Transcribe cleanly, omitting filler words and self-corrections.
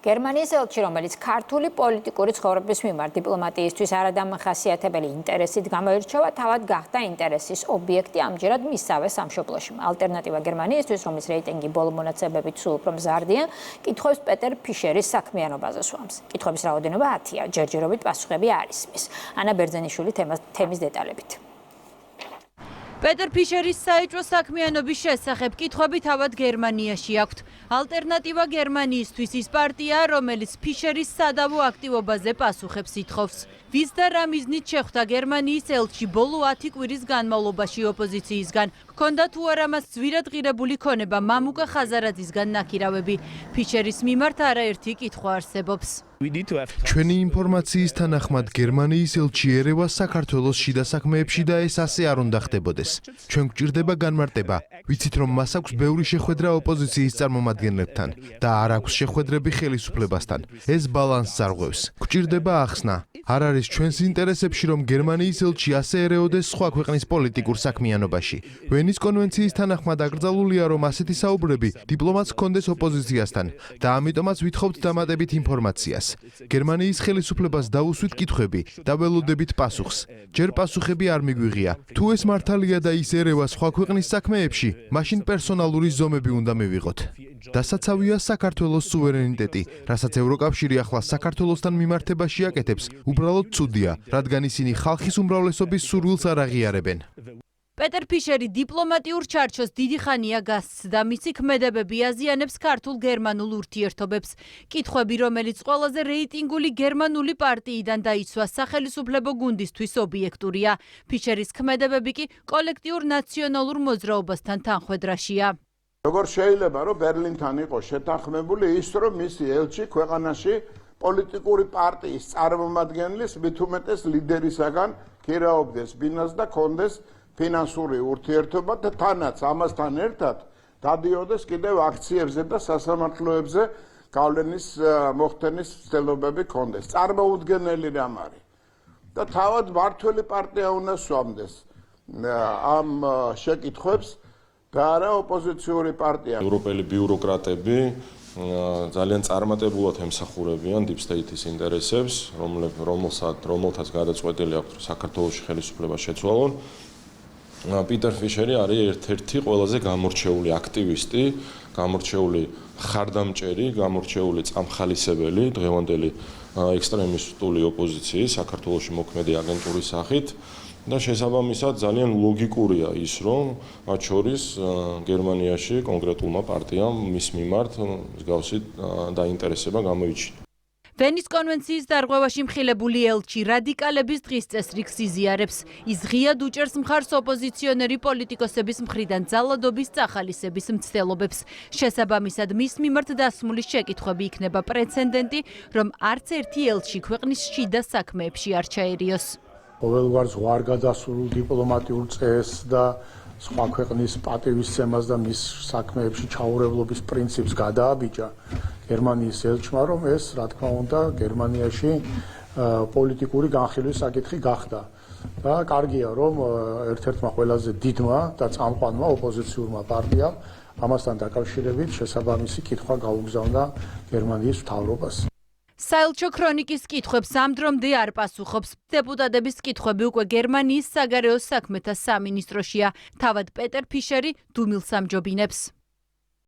გერმანიის ელჩი, რომელიც ქართული პოლიტიკური ცხოვრების მიმართ დიპლომატიისთვის არადამახასიათებელი ინტერესით გამოირჩევა, თავად გახდა ინტერესის ობიექტი ამჯერად მისსავე სამშობლოში. ალტერნატივა გერმანიისთვის, რომლის რეიტინგი ბოლო მონაცემებით სულ უფრო მზარდია, კითხვებს პეტერ ფიშერის საქმიანობაზე სვამს. კითხვების რაოდენობა 10-ია, ჯერჯერობით პასუხები არ ისმის. ანა ბერძენიშვილი თემის დეტალებით. პეტერ ფიშერის საეჭვო საქმიანობის შესახებ კითხვები თავად გერმანიაში აქვთ. ალტერნატივა გერმანიისთვის ის პარტია, რომელიც ფიშერის სადავო აქტივობაზე პასუხებს ითხოვს. ვის და რა მიზნით შეხვდა გერმანიის ელჩი ბოლო 10 კვირის განმავლობაში ოპოზიციისგან? ჰქონდა თუ არა მას ძვირად ღირებული ქონება მამუკა ხაზარაძისგან ნაქირავები. ფიშერის მიმართ არაერთი კითხვა არსებობს. ჩვენი ინფორმაციის თანახმად გერმანიის ელჩი ერევას საქართველოს შიდა საქმეებში და ეს ასე არ უნდა ხდებოდეს. ჩვენ გვჭირდება განმარტება. ვიცით რომ მას აქვს ბევრი შეხვედრა ოპოზიციის წარმომადგენლებთან და არ აქვს შეხვედრები ხელისუფლებასთან. ეს ბალანსს არღვევს. გვჭირდება ახსნა. არ არის ჩვენს ინტერესებში რომ გერმანიის ელჩი ასე ერეოდეს სხვა ქვეყნის პოლიტიკურ საქმიანობაში. ვენის კონვენციის თანახმად აკრძალულია რომ ასეთი საუბრები დიპლომატს ჰქონდეს ოპოზიციასთან და ამიტომაც ვითხოვთ დამატებით ინფორმაციას. გერმანიის ხელისუფლებას დაუსვით კითხვები და ველოდებით პასუხს. ჯერ პასუხები არ მიგვიღია. თუ ეს მართალია და ის ერევა სხვა ქვეყნის საქმეებში, მაშინ პერსონალური ზომები უნდა მივიღოთ. დასაცავია საქართველოს სუვერენიტეტი, რასაც ევროკავშირი ახლა საქართველოსთან მიმართებაში აკეთებს, უბრალოდ ცუდია, რადგან ისინი ხალხის უმრავლესობის სურვილს არ აღიარებენ. პეტერ ფიშერი დიპლომატიურ ჩარჩოს დიდი ხანია გასცდა, მისი ქმედებები აზიანებს ქართულ-გერმანულ ურთიერთობებს. კითხვები, რომელიც ყველაზე რეიტინგული გერმანული პარტიიდან დაიცვა სახელისუფლებო გუნდისთვის ობიექტურია. ფიშერის ქმედებები კი კოლექტიურ ნაციონალურ მოძრაობასთან თანხვედრაშია. როგორ შეიძლება რომ ბერლინთან იყოს შეთანხმებული ის რომ მისი ელჩი ქვეყანაში პოლიტიკური პარტიის წარმომადგენლის მით უმეტეს ლიდერისაგან ქირაობდეს ბინას და კონდეს ფინანსური ურთიერთობა და თანაც ამასთან ერთად დადიოდეს კიდევ აქციებზე და სასამართლოებზე გავლენის მოხდენის ცდილობები კონდეს. წარმოუდგენელი რამ არის. და თავად მართველი პარტია უნდა სვამდეს ამ შეკითხვებს და არა ოპოზიციური პარტია. ევროპელი ბიუროკრატები ძალიან წარმატებულად ემსახურებიან deep state-ის ინტერესებს, რომელთაც გადაწყვეტილი აქვს საქართველოში ხელისუფლება შეცვალონ. პიტერ ფიშერი არის ერთ-ერთი ყველაზე გამორჩეული აქტივისტი, გამორჩეული ხარდამჭერი, გამორჩეული წამხალისებელი დღევანდელი ექსტრემისტული ოპოზიციის საქართველოში მოქმედი აგენტურის სახით და შესაბამისად ძალიან ლოგიკურია ის, რომ მათ შორის გერმანიაში კონკრეტულმა პარტიამ მის მიმართ მსგავსი დაინტერესება გამოიჩინა. ვენის კონვენციის დარღვევაში მხილებული ელჩი რადიკალების დღის წესრიგს იზიარებს. ის ღიად უჭერს მხარს ოპოზიციონერი პოლიტიკოსების მხრიდან ძალადობის წახალისების მცდელობებს. შესაბამისად, მის მიმართ დასმული შეკითხვები იქნება პრეცედენტი, რომ არც ერთი ელჩი ქვეყნის შიდა საქმეებში არ ჩაერიოს. ყოველგვარ ზღვარგადასრულ დიპლომატიურ წესს და სხვა ქვეყნის პატივისცემას და მის საქმეებში ჩაურევლობის პრინციპს გადააბიჯა გერმანიის ელჩმა, რომ ეს, რა თქმა უნდა, გერმანიაში პოლიტიკური განხილვის საკითხი გახდა. და კარგია, რომ ერთ-ერთმა ყველაზე დიდმა და წამყვანმა ოპოზიციურმა პარტიამ ამასთან დაკავშირებით შესაბამისი კითხვა გაუგზავნა გერმანიის მთავრობას. საელჩო ქრონიკის კითხვებს ამ დრომდე არ პასუხობს. დეპუტატების კითხვები უკვე გერმანიის საგარეო საქმეთა სამინისტროშია. თავად პეტერ ფიშერი დუმილს ამჯობინებს.